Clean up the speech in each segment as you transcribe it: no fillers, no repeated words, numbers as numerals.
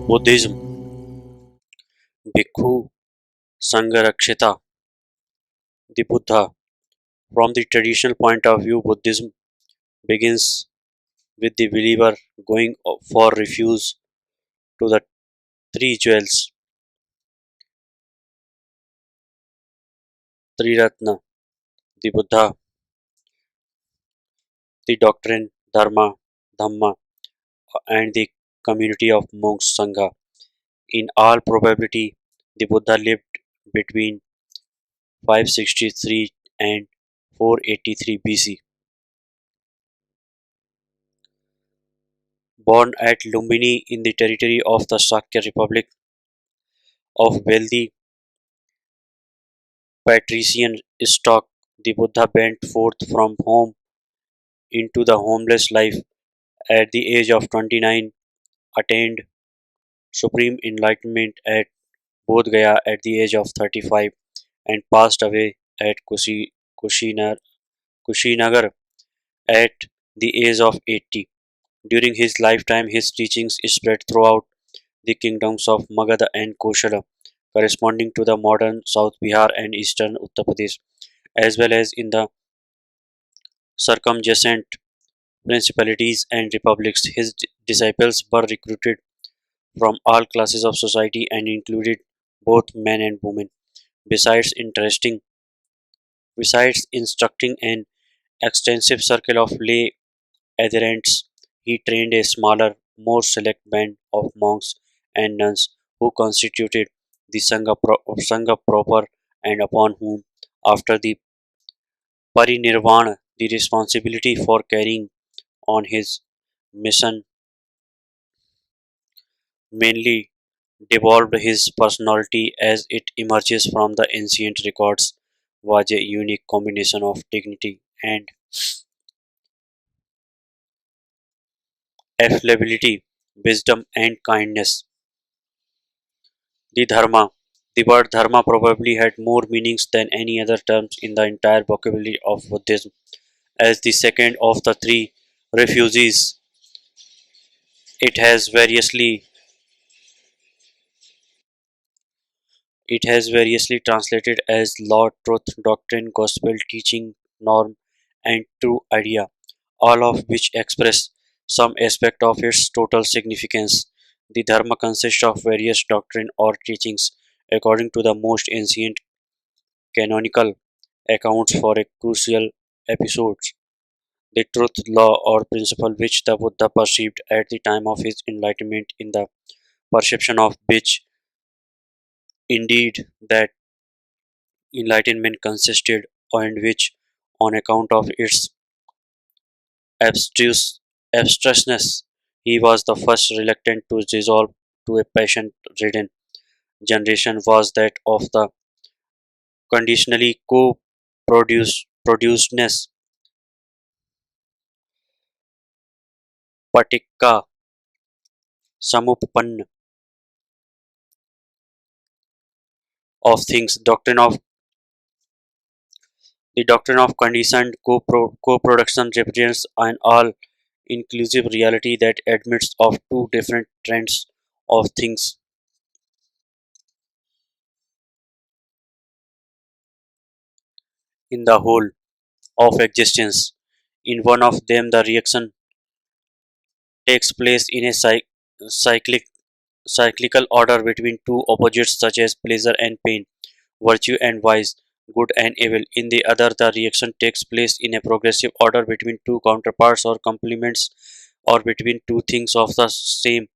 Buddhism, Bhikkhu Sangharakshita, the Buddha. From the traditional point of view, Buddhism begins with the believer going for refuge to the three jewels, Triratna, the Buddha, the doctrine, Dharma, Dhamma, and the community of monks, Sangha. In all probability, the Buddha lived between 563 and 483 BC. Born at Lumbini in the territory of the Sakya Republic of wealthy patrician stock, the Buddha went forth from home into the homeless life. At the age of 29, attained supreme enlightenment at Bodh Gaya at the age of 35 and passed away at Kushinagar at the age of 80. During his lifetime, his teachings spread throughout the kingdoms of Magadha and Koshala, corresponding to the modern South Bihar and eastern Uttar Pradesh, as well as in the circumjacent principalities and republics. His disciples were recruited from all classes of society and included both men and women. Besides interesting Besides instructing an extensive circle of lay adherents, he trained a smaller, more select band of monks and nuns who constituted the Sangha proper and upon whom, after the parinirvana, the responsibility for carrying on his mission mainly devolved. His personality as it emerges from the ancient records was a unique combination of dignity and affability, wisdom and kindness. The Dharma. The word Dharma probably had more meanings than any other terms in the entire vocabulary of Buddhism. As the second of the three refugees, it has variously it has variously translated as law, truth, doctrine, gospel, teaching, norm, and true idea, all of which express some aspect of its total significance. The Dharma consists of various doctrine or teachings according to the most ancient canonical accounts for a crucial episodes. The truth, law, or principle which the Buddha perceived at the time of his enlightenment, in the perception of which, indeed, that enlightenment consisted, and which, on account of its abstruse, abstractness, he was the first reluctant to resolve to a passion-ridden generation, was that of the conditionally co-producedness, paticca, samuppanna of things. The doctrine of conditioned co-production represents an all-inclusive reality that admits of two different trends of things in the whole of existence. In one of them, the reaction takes place in a cyclic, cyclical order between two opposites such as pleasure and pain, virtue and vice, good and evil. In the other, the reaction takes place in a progressive order between two counterparts or complements, or between two things of the same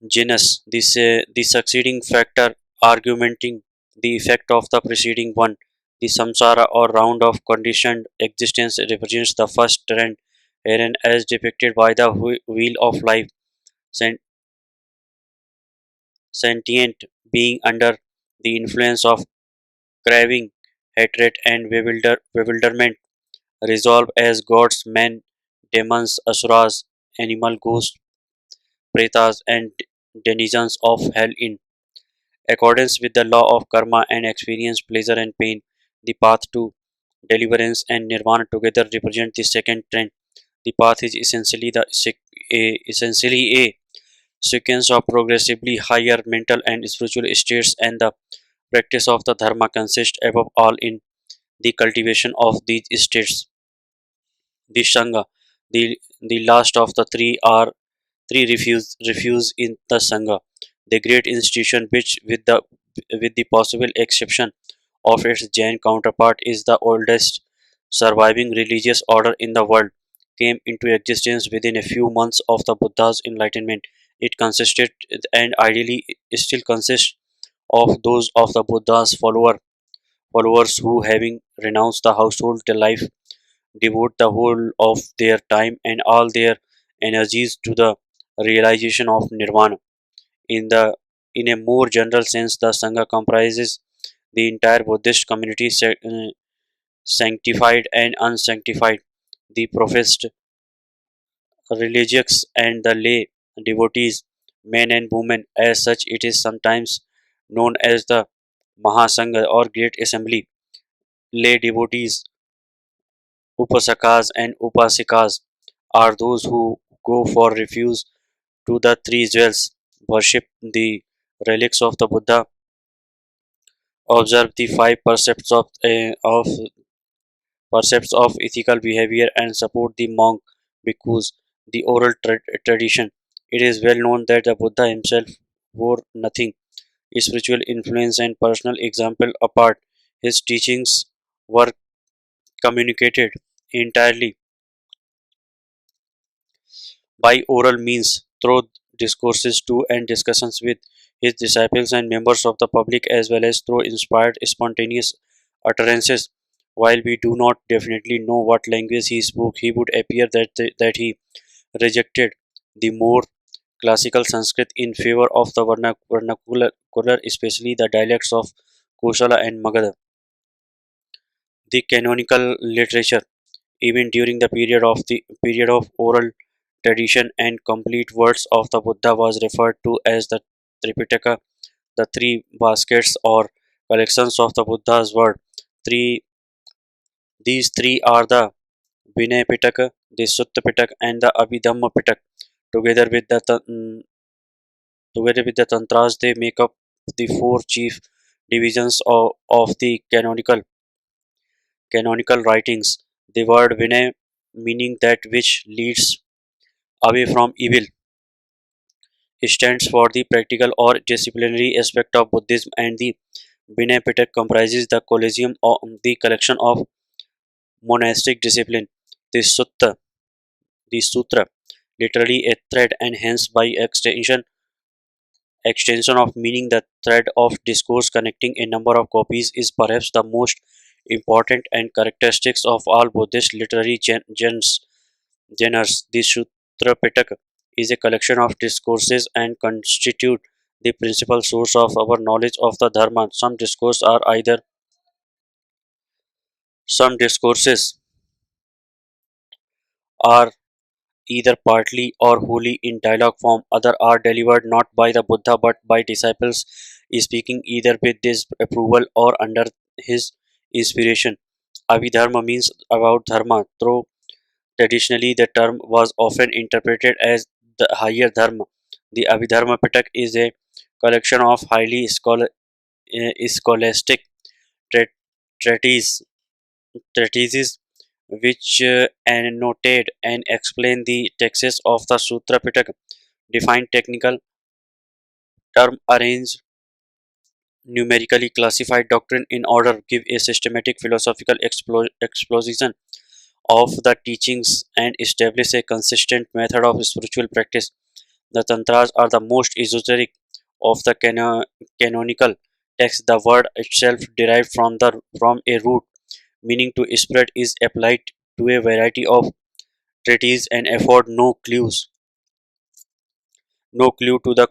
genus. The succeeding factor argumenting the effect of the preceding one. The samsara or round of conditioned existence represents the first trend, wherein as depicted by the wheel of life, sen- sentient being under the influence of craving, hatred, and bewilderment resolve as gods, men, demons, asuras, animal ghosts, pretas, and denizens of hell in accordance with the law of karma and experience pleasure and pain. The path to deliverance and nirvana together represent the second trend. The path is essentially a sequence of progressively higher mental and spiritual states, and the practice of the dharma consists above all in the cultivation of these states. The Sangha, the last of the three, are three refuse in the Sangha, the great institution which, with the possible exception of its Jain counterpart, is the oldest surviving religious order in the world, came into existence within a few months of the Buddha's enlightenment. It consisted, and ideally still consists, of those of the Buddha's followers who, having renounced the household life, devote the whole of their time and all their energies to the realization of nirvana. In the in a more general sense, the Sangha comprises the entire Buddhist community, sanctified and unsanctified, the professed religious and the lay devotees, men and women. As such, it is sometimes known as the Mahasangha or Great Assembly. Lay devotees, upasakas and upasikas, are those who go for refuge to the three jewels, worship the relics of the Buddha, observe the five precepts of ethical behavior, and support the monk bhikkhus, the oral tradition. It is well known that the Buddha himself wore nothing. Spiritual influence and personal example apart, his teachings were communicated entirely by oral means, through discourses to and discussions with his disciples and members of the public, as well as through inspired spontaneous utterances. While we do not definitely know what language he spoke, he would appear that he rejected the more classical Sanskrit in favor of the vernacular, especially the dialects of Kosala and Magadha. The canonical literature, even during the period of oral tradition and complete words of the Buddha, was referred to as the Tripitaka, the three baskets or collections of the Buddha's word. Three These three are the Vinay Pitaka, the Sutta Pitaka, and the Abhidhamma Pitaka. Together with the Tantras, they make up the four chief divisions of the canonical writings. The word Vinay, meaning that which leads away from evil, stands for the practical or disciplinary aspect of Buddhism, and the Vinay Pitaka comprises the collegium of the collection of monastic discipline. The Sutta, the Sutra, literally a thread, and hence by extension of meaning the thread of discourse connecting a number of copies, is perhaps the most important and characteristics of all Buddhist literary genres. The Sutra Pitaka is a collection of discourses and constitute the principal source of our knowledge of the Dharma. Some discourses are either partly or wholly in dialogue form. Other are delivered not by the Buddha but by disciples, speaking either with his approval or under his inspiration. Abhidharma means about dharma, though traditionally the term was often interpreted as the higher dharma. The Abhidharma Pitak is a collection of highly scholastic tra- treatise, treatises which annotate and explain the texts of the Sutra Pitaka, define technical term, arrange numerically classified doctrine in order, give a systematic philosophical exposition of the teachings, and establish a consistent method of spiritual practice. The Tantras are the most esoteric of the canonical texts. The word itself, derived from a root meaning to spread, is applied to a variety of treatises and afford no clue to the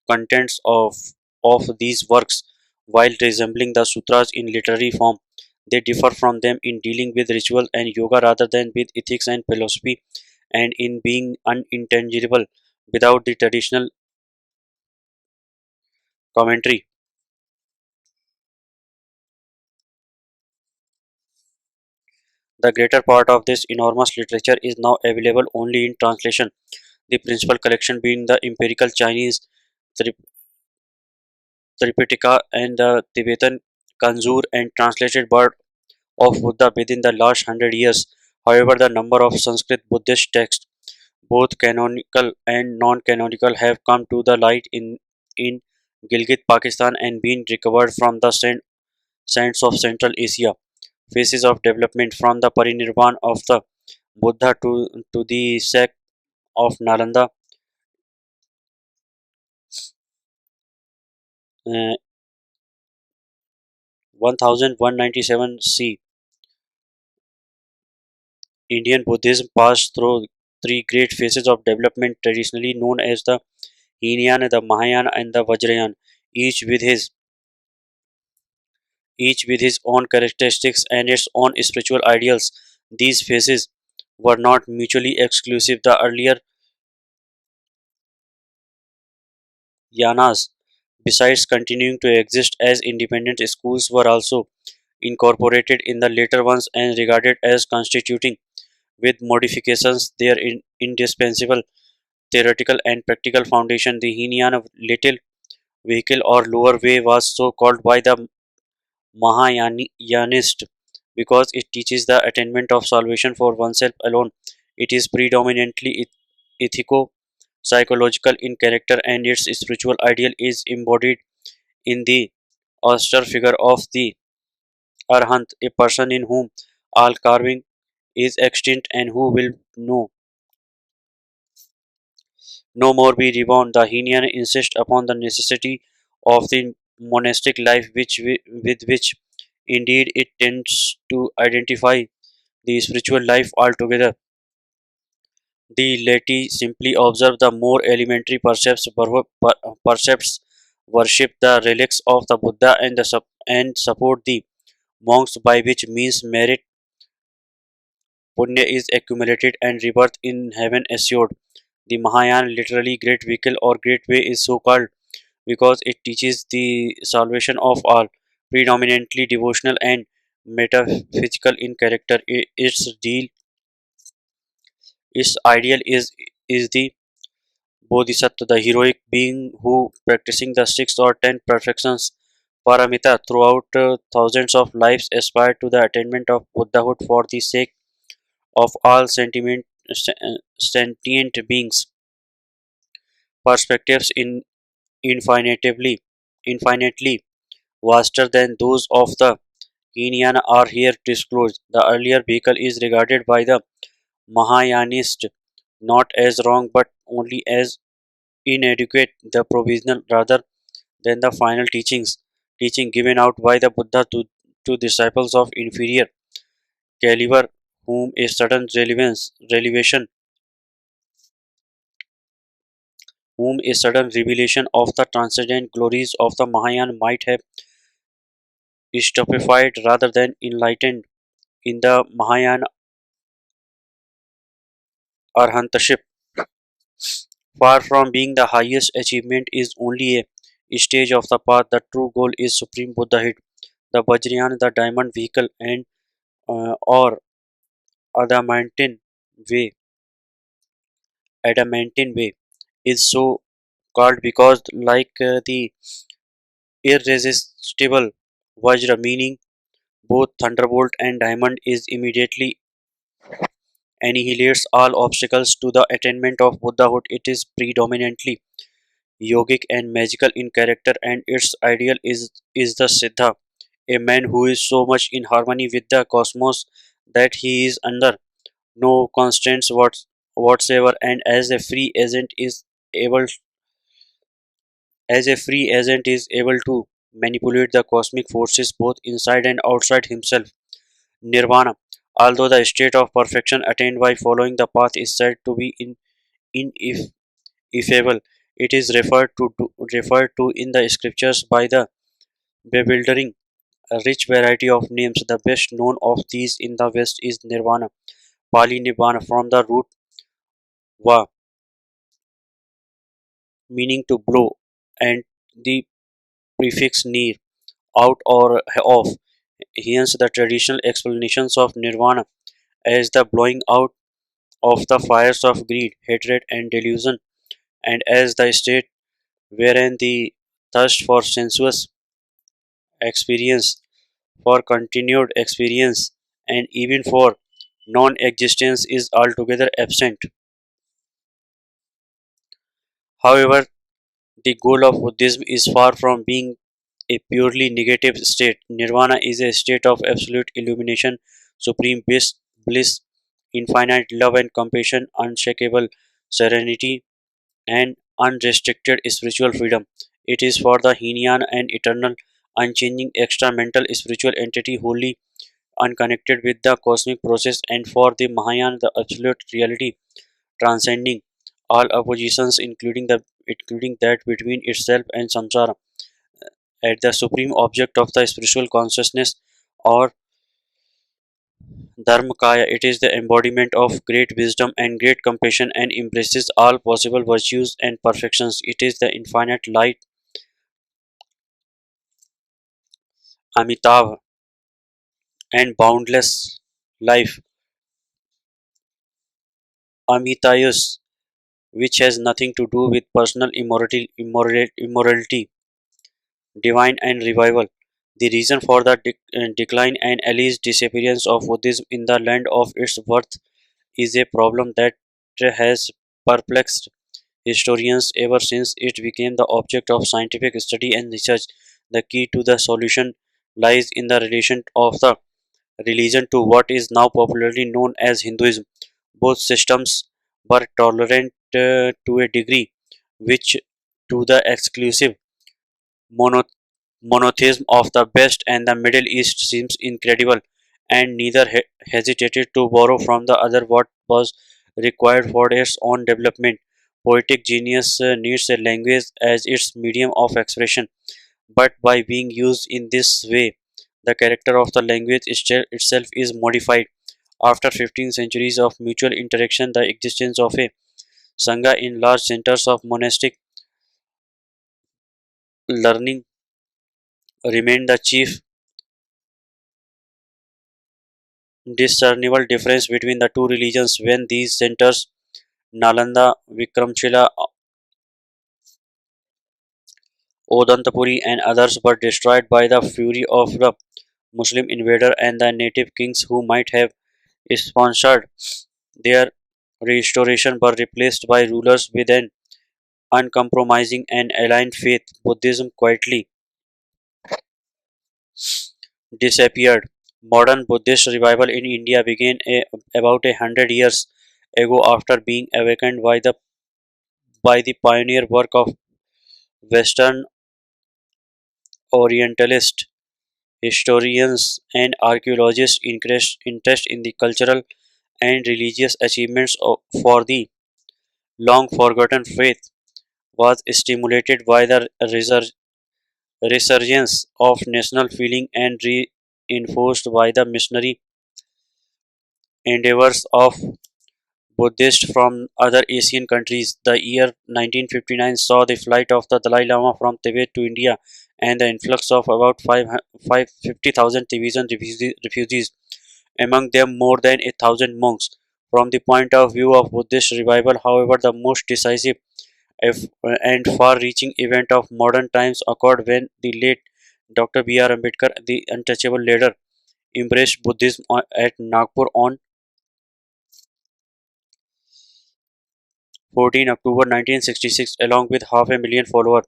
contents of these works. While resembling the sutras in literary form, they differ from them in dealing with ritual and yoga rather than with ethics and philosophy, and in being unintelligible without the traditional commentary. The greater part of this enormous literature is now available only in translation. the principal collection being the empirical Chinese Tripitaka and the Tibetan Kanjur and translated word of Buddha within the last 100 years. However, the number of Sanskrit Buddhist texts, both canonical and non-canonical, have come to the light in Gilgit, Pakistan, and been recovered from the sands of Central Asia. Phases of development from the parinirvan of the Buddha to the sack of Nalanda, 1197 C. Indian Buddhism passed through three great phases of development traditionally known as the Hinayana, the Mahayana, and the Vajrayana, each with his each with his own characteristics and its own spiritual ideals. These phases were not mutually exclusive. The earlier yanas, besides continuing to exist as independent schools, were also incorporated in the later ones and regarded as constituting, with modifications, their indispensable theoretical and practical foundation. The Hinayana little vehicle or lower way was so called by the Mahayanist because it teaches the attainment of salvation for oneself alone. It is predominantly ethico psychological in character, and its spiritual ideal is embodied in the austere figure of the Arhant, a person in whom all carving is extinct and who will no more be reborn. The Hinayana insist upon the necessity of the monastic life, with which indeed it tends to identify the spiritual life altogether. The laity simply observe the more elementary percepts, worship the relics of the Buddha, and support the monks, by which means merit punya is accumulated and rebirth in heaven assured. The Mahayana, literally great vehicle or great way, is so called because it teaches the salvation of all, predominantly devotional and metaphysical in character. Its ideal is the Bodhisattva, the heroic being who, practicing the six or ten perfections paramita throughout thousands of lives, aspired to the attainment of Buddhahood for the sake of all sentient beings. Perspectives infinitely vaster than those of the Hinayana are here disclosed. The earlier vehicle is regarded by the Mahayanist not as wrong but only as inadequate, the provisional rather than the final teaching given out by the Buddha to disciples of inferior caliber, whom a sudden revelation of the transcendent glories of the Mahayana might have stupefied rather than enlightened. In the Mahayana arhantaship, far from being the highest achievement, is only a stage of the path. The true goal is supreme Buddhahood. The Vajrayana, the diamond vehicle, and or adamantine way, adamantine way, is so called because, like the irresistible Vajra, meaning both thunderbolt and diamond, is immediately annihilates all obstacles to the attainment of Buddhahood. It is predominantly yogic and magical in character, and its ideal is the Siddha, a man who is so much in harmony with the cosmos that he is under no constraints whatsoever, and able as a free agent is able to manipulate the cosmic forces both inside and outside himself. Nirvana, although the state of perfection attained by following the path, is said to be ineffable. It is referred to in the scriptures by the bewildering rich variety of names. The best known of these in the West is Nirvana, Pali Nibbana, from the root va, meaning to blow, and the prefix nir, out or off. Hence, the traditional explanations of Nirvana as the blowing out of the fires of greed, hatred, and delusion, and as the state wherein the thirst for sensuous experience, for continued experience, and even for non existence is altogether absent. However, the goal of Buddhism is far from being a purely negative state. Nirvana is a state of absolute illumination, supreme bliss, infinite love and compassion, unshakable serenity, and unrestricted spiritual freedom. It is for the Hinian and eternal, unchanging extra-mental spiritual entity wholly unconnected with the cosmic process, and for the Mahayana, the absolute reality transcending all oppositions, including that between itself and samsara, at the supreme object of the spiritual consciousness or Dharmakaya. It is the embodiment of great wisdom and great compassion and embraces all possible virtues and perfections. It is the infinite light, Amitabh, and boundless life, Amitayus, which has nothing to do with personal immorality, divine and revival. The reason for the decline and alleged disappearance of Buddhism in the land of its birth is a problem that has perplexed historians ever since it became the object of scientific study and research. The key to the solution lies in the relation of the religion to what is now popularly known as Hinduism. Both systems were tolerant to a degree, which to the exclusive mono- monotheism of the West and the Middle East seems incredible, and neither hesitated to borrow from the other what was required for its own development. Poetic genius needs a language as its medium of expression, but by being used in this way, the character of the language itself is modified. After 15 centuries of mutual interaction, the existence of a Sangha in large centers of monastic learning remained the chief discernible difference between the two religions. When these centers, Nalanda, Vikramshila, Odantapuri, and others, were destroyed by the fury of the Muslim invader and the native kings who might have sponsored their restoration, were replaced by rulers with an uncompromising and aligned faith. Buddhism quietly disappeared. Modern Buddhist revival in India began about 100 years ago after being awakened by the pioneer work of Western Orientalist historians and archaeologists. Interest in the cultural and religious achievements for the long forgotten faith was stimulated by the resurgence of national feeling and reinforced by the missionary endeavors of Buddhists from other Asian countries. The year 1959 saw the flight of the Dalai Lama from Tibet to India and the influx of about 50,000 Tibetan refugees, among them more than 1,000 monks. From the point of view of Buddhist revival, however, the most decisive and far-reaching event of modern times occurred when the late Dr. B.R. Ambedkar, the untouchable leader, embraced Buddhism at Nagpur on 14 October 1966 along with half a million followers.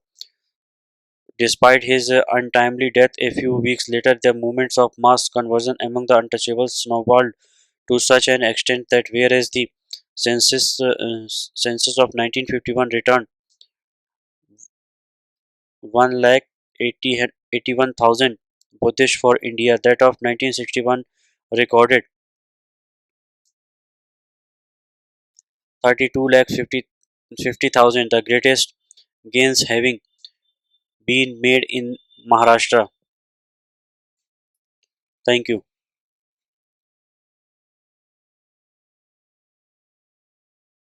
Despite his untimely death a few weeks later, the movements of mass conversion among the untouchables snowballed to such an extent that whereas the census of 1951 returned 1,81,000 Buddhists for India, that of 1961 recorded 32,50,000, the greatest gains having been made in Maharashtra. Thank you.